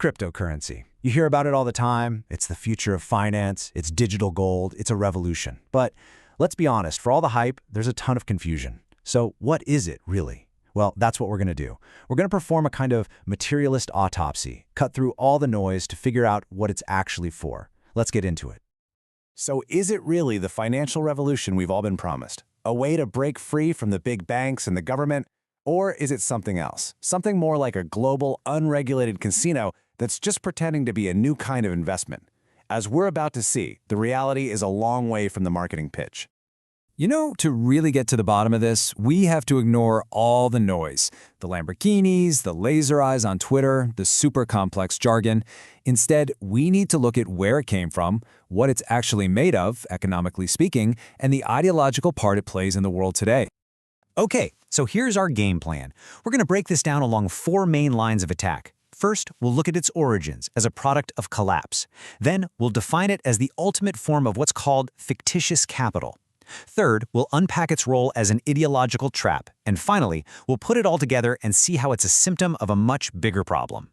cryptocurrency. You hear about it all the time. It's the future of finance. It's digital gold. It's a revolution. But let's be honest, for all the hype, there's a ton of confusion. So what is it really? Well, that's what we're going to do. We're going to perform a kind of materialist autopsy, cut through all the noise to figure out what it's actually for. Let's get into it. So is it really the financial revolution we've all been promised? A way to break free from the big banks and the government? Or is it something else? Something more like a global, unregulated casino that's just pretending to be a new kind of investment? As we're about to see, the reality is a long way from the marketing pitch. You know, to really get to the bottom of this, we have to ignore all the noise. The Lamborghinis, the laser eyes on Twitter, the super complex jargon. Instead, we need to look at where it came from, what it's actually made of, economically speaking, and the ideological part it plays in the world today. Okay, so here's our game plan. We're going to break this down along 4 main lines of attack. First, we'll look at its origins as a product of collapse. Then, we'll define it as the ultimate form of what's called fictitious capital. Third, we'll unpack its role as an ideological trap. And finally, we'll put it all together and see how it's a symptom of a much bigger problem.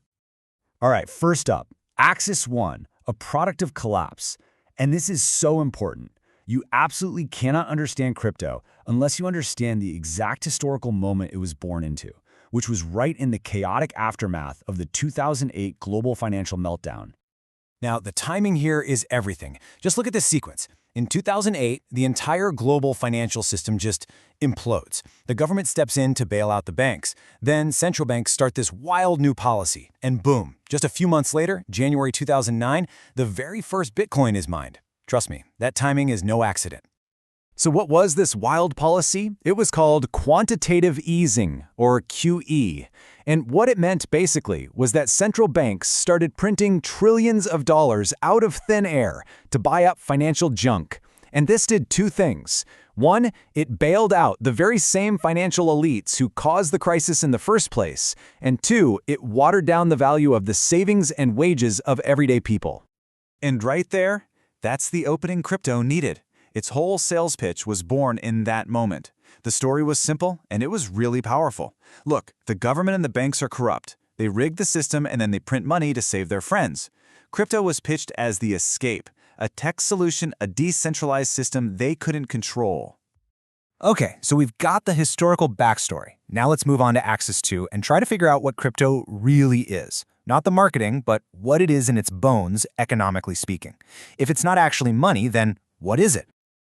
All right, first up, Axis 1, a product of collapse. And this is so important. You absolutely cannot understand crypto unless you understand the exact historical moment it was born into, which was right in the chaotic aftermath of the 2008 global financial meltdown. Now, the timing here is everything. Just look at this sequence. In 2008, the entire global financial system just implodes. The government steps in to bail out the banks. Then central banks start this wild new policy. And boom, just a few months later, January 2009, the very first Bitcoin is mined. Trust me, that timing is no accident. So what was this wild policy? It was called quantitative easing, or QE. And what it meant basically was that central banks started printing trillions of dollars out of thin air to buy up financial junk. And this did 2 things. 1, it bailed out the very same financial elites who caused the crisis in the first place. And 2, it watered down the value of the savings and wages of everyday people. And right there, that's the opening crypto needed. Its whole sales pitch was born in that moment. The story was simple, and it was really powerful. Look, the government and the banks are corrupt. They rig the system and then they print money to save their friends. Crypto was pitched as the escape, a tech solution, a decentralized system they couldn't control. Okay, so we've got the historical backstory. Now let's move on to Axis 2 and try to figure out what crypto really is. Not the marketing, but what it is in its bones, economically speaking. If it's not actually money, then what is it?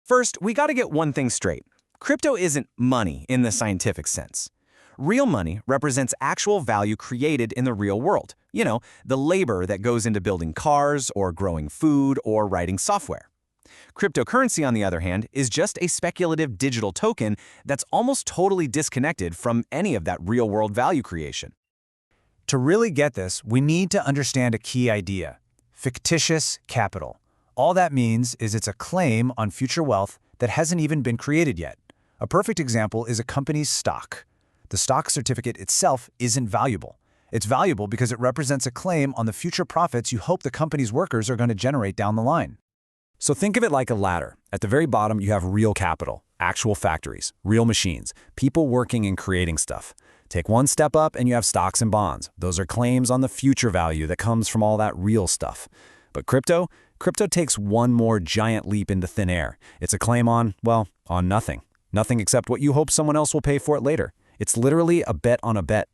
First, we got to get one thing straight. Crypto isn't money in the scientific sense. Real money represents actual value created in the real world. You know, the labor that goes into building cars or growing food or writing software. Cryptocurrency, on the other hand, is just a speculative digital token that's almost totally disconnected from any of that real-world value creation. To really get this, we need to understand a key idea: fictitious capital. All that means is it's a claim on future wealth that hasn't even been created yet. A perfect example is a company's stock. The stock certificate itself isn't valuable. It's valuable because it represents a claim on the future profits you hope the company's workers are going to generate down the line. So think of it like a ladder. At the very bottom, you have real capital, actual factories, real machines, people working and creating stuff. Take one step up and you have stocks and bonds. Those are claims on the future value that comes from all that real stuff. But crypto takes one more giant leap into thin air. It's a claim on, well, on nothing. Nothing except what you hope someone else will pay for it later. It's literally a bet on a bet.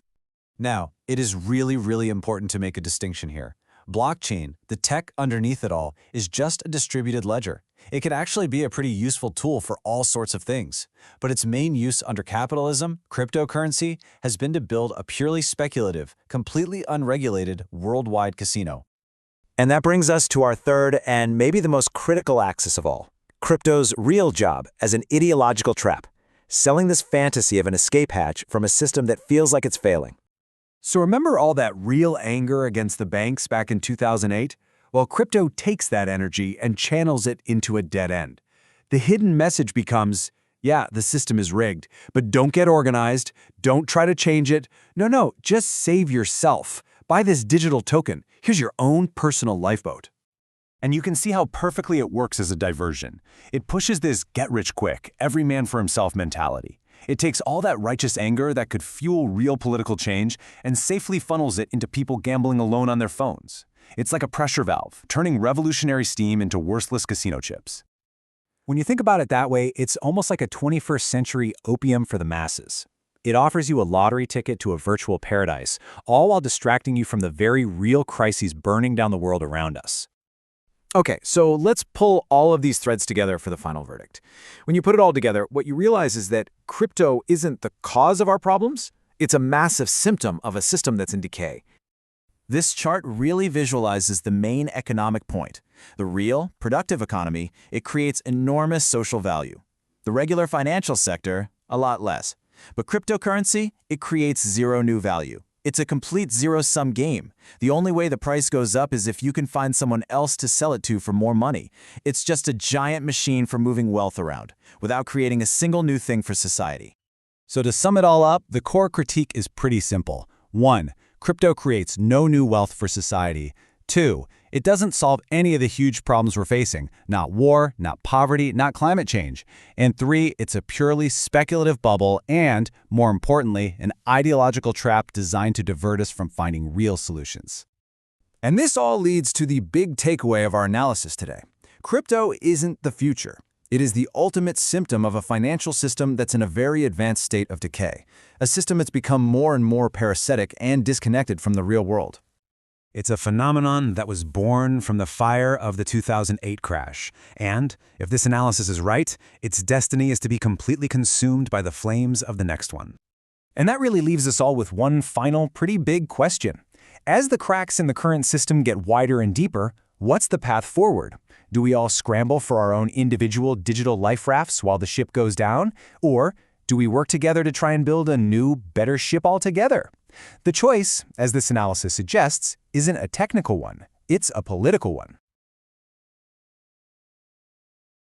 Now, it is really important to make a distinction here. Blockchain, the tech underneath it all, is just a distributed ledger. It can actually be a pretty useful tool for all sorts of things. But its main use under capitalism, cryptocurrency, has been to build a purely speculative, completely unregulated worldwide casino. And that brings us to our third and maybe the most critical axis of all: crypto's real job as an ideological trap, selling this fantasy of an escape hatch from a system that feels like it's failing. So remember all that real anger against the banks back in 2008? Well, crypto takes that energy and channels it into a dead end. The hidden message becomes, yeah, the system is rigged, but don't get organized, don't try to change it. No, just save yourself. Buy this digital token. Here's your own personal lifeboat. And you can see how perfectly it works as a diversion. It pushes this get-rich-quick, every man for himself mentality. It takes all that righteous anger that could fuel real political change and safely funnels it into people gambling alone on their phones. It's like a pressure valve, turning revolutionary steam into worthless casino chips. When you think about it that way, it's almost like a 21st century opium for the masses. It offers you a lottery ticket to a virtual paradise, all while distracting you from the very real crises burning down the world around us. Okay, so let's pull all of these threads together for the final verdict. When you put it all together, what you realize is that crypto isn't the cause of our problems. It's a massive symptom of a system that's in decay. This chart really visualizes the main economic point. The real, productive economy, it creates enormous social value. The regular financial sector, a lot less. But cryptocurrency, it creates zero new value. It's a complete zero-sum game. The only way the price goes up is if you can find someone else to sell it to for more money. It's just a giant machine for moving wealth around, without creating a single new thing for society. So to sum it all up, the core critique is pretty simple. 1. Crypto creates no new wealth for society. 2. It doesn't solve any of the huge problems we're facing, not war, not poverty, not climate change. And 3, it's a purely speculative bubble and, more importantly, an ideological trap designed to divert us from finding real solutions. And this all leads to the big takeaway of our analysis today. Crypto isn't the future. It is the ultimate symptom of a financial system that's in a very advanced state of decay, a system that's become more and more parasitic and disconnected from the real world. It's a phenomenon that was born from the fire of the 2008 crash. And, if this analysis is right, its destiny is to be completely consumed by the flames of the next one. And that really leaves us all with one final, pretty big question. As the cracks in the current system get wider and deeper, what's the path forward? Do we all scramble for our own individual digital life rafts while the ship goes down? Or do we work together to try and build a new, better ship altogether? The choice, as this analysis suggests, isn't a technical one. It's a political one.